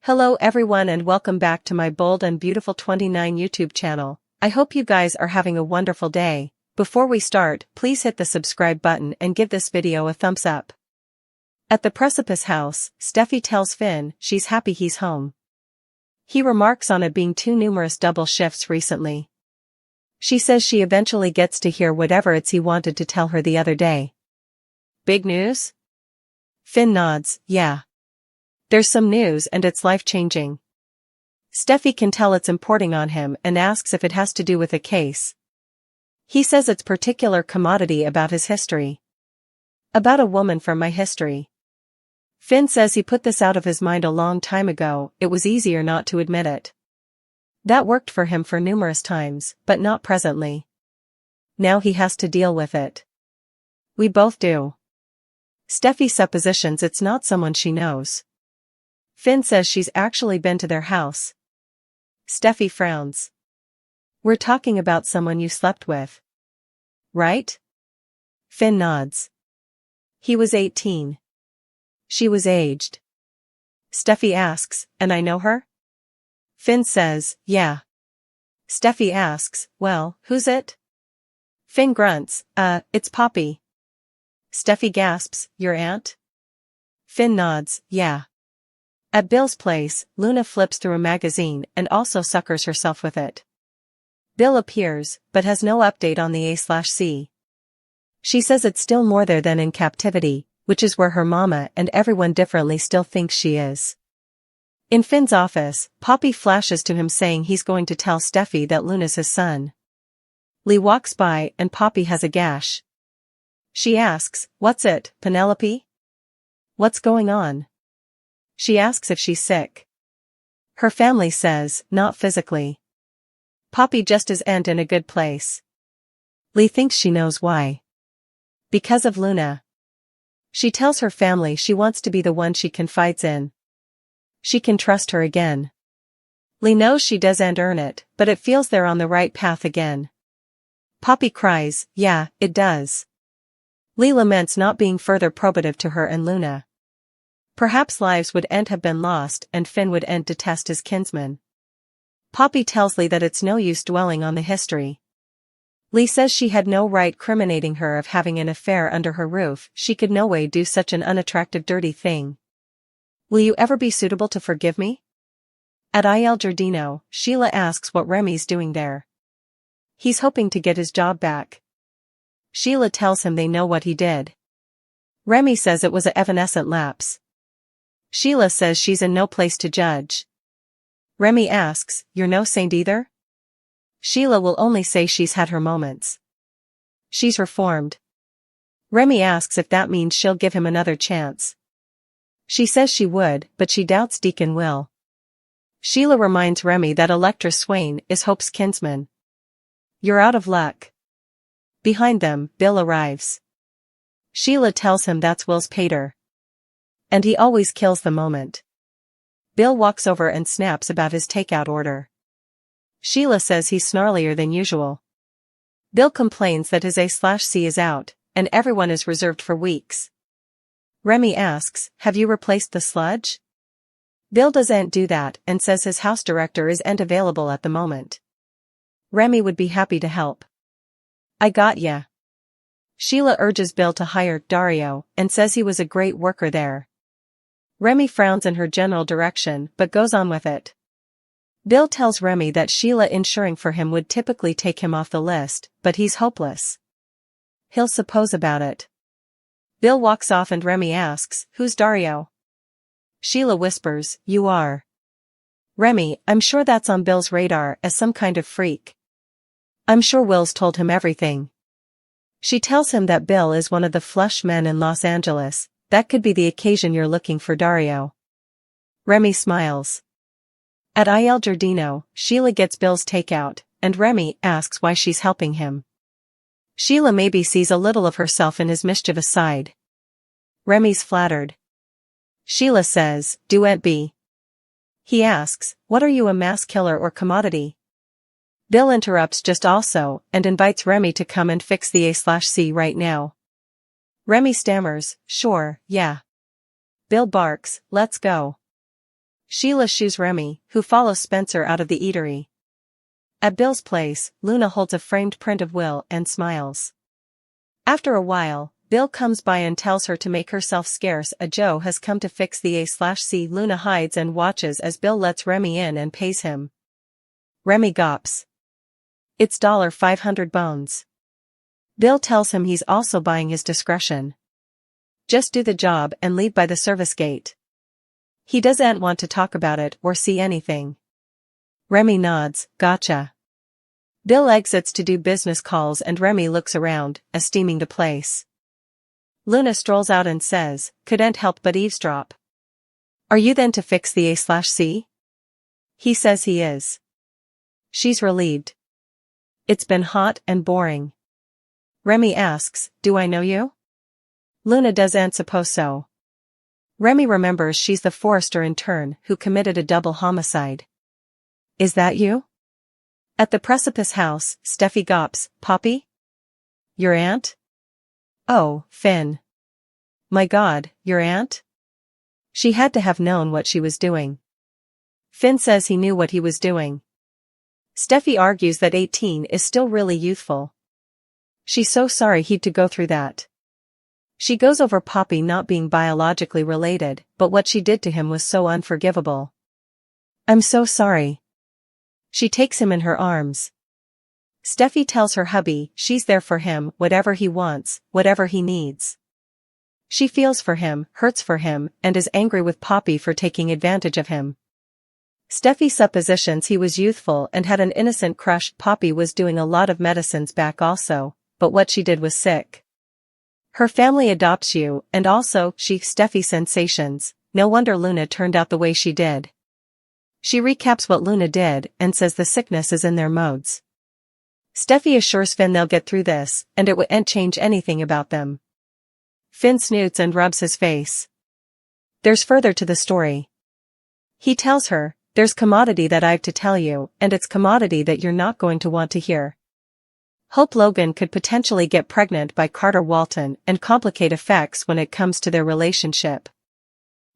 Hello everyone and welcome back to my Bold and Beautiful 29 YouTube channel. I hope you guys are having a wonderful day. Before we start, please hit the subscribe button and give this video a thumbs up. At the precipice house, Steffy tells Finn she's happy he's home. He remarks on it being too numerous double shifts recently. She says she eventually gets to hear whatever it's he wanted to tell her the other day. Big news? Finn nods, yeah. There's some news and it's life-changing. Steffy can tell it's importing on him and asks if it has to do with a case. He says it's particular commodity about his history. About a woman from my history. Finn says he put this out of his mind a long time ago, it was easier not to admit it. That worked for him for numerous times, but not presently. Now he has to deal with it. We both do. Steffy suppositions it's not someone she knows. Finn says she's actually been to their house. Steffy frowns. We're talking about someone you slept with. Right? Finn nods. He was 18. She was aged. Steffy asks, and I know her? Finn says, yeah. Steffy asks, well, who's it? Finn grunts, it's Poppy. Steffy gasps, your aunt? Finn nods, yeah. At Bill's place, Luna flips through a magazine and also suckers herself with it. Bill appears, but has no update on the A/C. She says it's still more there than in captivity, which is where her mama and everyone differently still thinks she is. In Finn's office, Poppy flashes to him saying he's going to tell Steffy that Luna's his son. Lee walks by and Poppy has a gash. She asks, what's it, Penelope? What's going on? She asks if she's sick. Her family says, not physically. Poppy just isn't in a good place. Lee thinks she knows why. Because of Luna. She tells her family she wants to be the one she confides in. She can trust her again. Lee knows she doesn't earn it, but it feels they're on the right path again. Poppy cries, yeah, it does. Lee laments not being further probative to her and Luna. Perhaps lives would have been lost and Finn would detest his kinsman. Poppy tells Lee that it's no use dwelling on the history. Lee says she had no right criminating her of having an affair under her roof, she could no way do such an unattractive dirty thing. Will you ever be suitable to forgive me? At Il Giardino, Sheila asks what Remy's doing there. He's hoping to get his job back. Sheila tells him they know what he did. Remy says it was a evanescent lapse. Sheila says she's in no place to judge. Remy asks, you're no saint either? Sheila will only say she's had her moments. She's reformed. Remy asks if that means she'll give him another chance. She says she would, but she doubts Deacon will. Sheila reminds Remy that Electra Swain is Hope's kinsman. You're out of luck. Behind them, Bill arrives. Sheila tells him that's Will's pater. And he always kills the moment. Bill walks over and snaps about his takeout order. Sheila says he's snarlier than usual. Bill complains that his A/C is out, and everyone is reserved for weeks. Remy asks, have you replaced the sludge? Bill doesn't do that and says his house director isn't available at the moment. Remy would be happy to help. I got ya. Sheila urges Bill to hire Dario and says he was a great worker there. Remy frowns in her general direction but goes on with it. Bill tells Remy that Sheila insuring for him would typically take him off the list, but he's hopeless. He'll suppose about it. Bill walks off and Remy asks, who's Dario? Sheila whispers, you are. Remy, I'm sure that's on Bill's radar as some kind of freak. I'm sure Will's told him everything. She tells him that Bill is one of the flush men in Los Angeles, that could be the occasion you're looking for Dario. Remy smiles. At Il Giardino, Sheila gets Bill's takeout, and Remy asks why she's helping him. Sheila maybe sees a little of herself in his mischievous side. Remy's flattered. Sheila says, "Do be." He asks, "What are you, a mass killer or commodity?" Bill interrupts just also, and invites Remy to come and fix the A/C right now. Remy stammers, "Sure, yeah." Bill barks, "Let's go." Sheila shoos Remy, who follows Spencer out of the eatery. At Bill's place, Luna holds a framed print of Will and smiles. After a while, Bill comes by and tells her to make herself scarce. Joe has come to fix the A/C. Luna hides and watches as Bill lets Remy in and pays him. Remy gawps. It's $500 bones. Bill tells him he's also buying his discretion. Just do the job and leave by the service gate. He doesn't want to talk about it or see anything. Remy nods, gotcha. Bill exits to do business calls and Remy looks around, esteeming the place. Luna strolls out and says, couldn't help but eavesdrop. Are you then to fix the A/C? He says he is. She's relieved. It's been hot and boring. Remy asks, do I know you? Luna doesn't suppose so. Remy remembers she's the Forrester intern who committed a double homicide. Is that you? At the Precipice house, Steffy gawps, Poppy? Your aunt? Oh, Finn. My God, your aunt? She had to have known what she was doing. Finn says he knew what he was doing. Steffy argues that 18 is still really youthful. She's so sorry he'd to go through that. She goes over Poppy not being biologically related, but what she did to him was so unforgivable. I'm so sorry. She takes him in her arms. Steffy tells her hubby she's there for him, whatever he wants, whatever he needs. She feels for him, hurts for him, and is angry with Poppy for taking advantage of him. Steffy suppositions he was youthful and had an innocent crush. Poppy was doing a lot of medicines back also, but what she did was sick. Her family adopts you, and also, Steffy sensations, no wonder Luna turned out the way she did. She recaps what Luna did, and says the sickness is in their modes. Steffy assures Finn they'll get through this, and it wouldn't change anything about them. Finn snoots and rubs his face. There's further to the story. He tells her, there's commodity that I've to tell you, and it's commodity that you're not going to want to hear. Hope Logan could potentially get pregnant by Carter Walton and complicate effects when it comes to their relationship.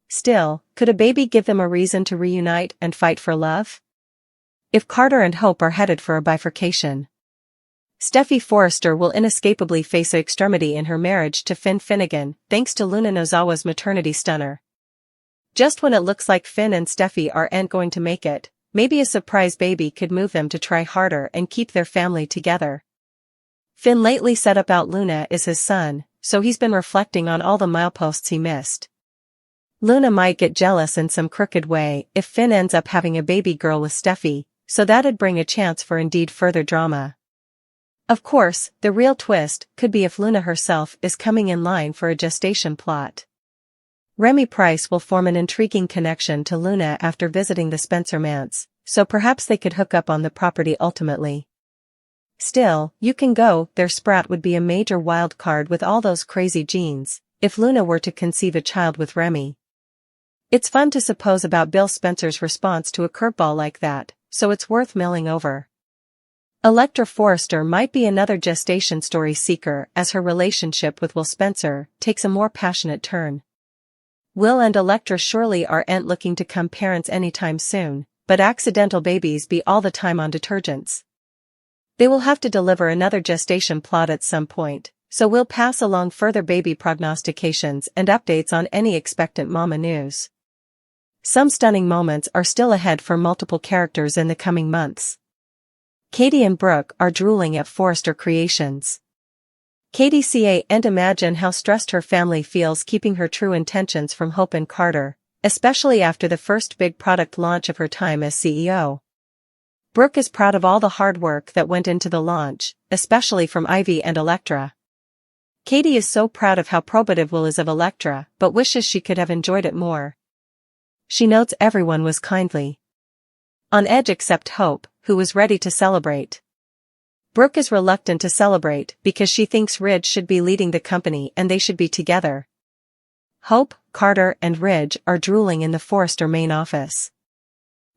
Still, could a baby give them a reason to reunite and fight for love? If Carter and Hope are headed for a bifurcation, Steffy Forrester will inescapably face an extremity in her marriage to Finn Finnegan, thanks to Luna Nozawa's maternity stunner. Just when it looks like Finn and Steffy aren't going to make it, maybe a surprise baby could move them to try harder and keep their family together. Finn lately set up out Luna is his son, so he's been reflecting on all the mileposts he missed. Luna might get jealous in some crooked way if Finn ends up having a baby girl with Steffy, so that'd bring a chance for indeed further drama. Of course, the real twist could be if Luna herself is coming in line for a gestation plot. Remy Price will form an intriguing connection to Luna after visiting the Spencer manse, so perhaps they could hook up on the property ultimately. Still, you can go, their Sprat would be a major wild card with all those crazy genes, if Luna were to conceive a child with Remy. It's fun to suppose about Bill Spencer's response to a curveball like that, so it's worth milling over. Electra Forrester might be another gestation story seeker as her relationship with Will Spencer takes a more passionate turn. Will and Electra surely aren't looking to become parents anytime soon, but accidental babies be all the time on detergents. They will have to deliver another gestation plot at some point, so we'll pass along further baby prognostications and updates on any expectant mama news. Some stunning moments are still ahead for multiple characters in the coming months. Katie and Brooke are drooling at Forrester Creations. Katie can't imagine how stressed her family feels keeping her true intentions from Hope and Carter, especially after the first big product launch of her time as CEO. Brooke is proud of all the hard work that went into the launch, especially from Ivy and Electra. Katie is so proud of how probative Will is of Electra, but wishes she could have enjoyed it more. She notes everyone was kindly on edge except Hope, who was ready to celebrate. Brooke is reluctant to celebrate because she thinks Ridge should be leading the company and they should be together. Hope, Carter, and Ridge are drooling in the Forrester main office.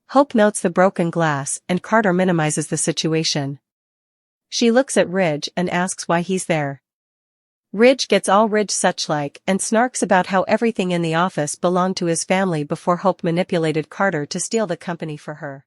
Hope notes the broken glass and Carter minimizes the situation. She looks at Ridge and asks why he's there. Ridge gets all Ridge suchlike and snarks about how everything in the office belonged to his family before Hope manipulated Carter to steal the company for her.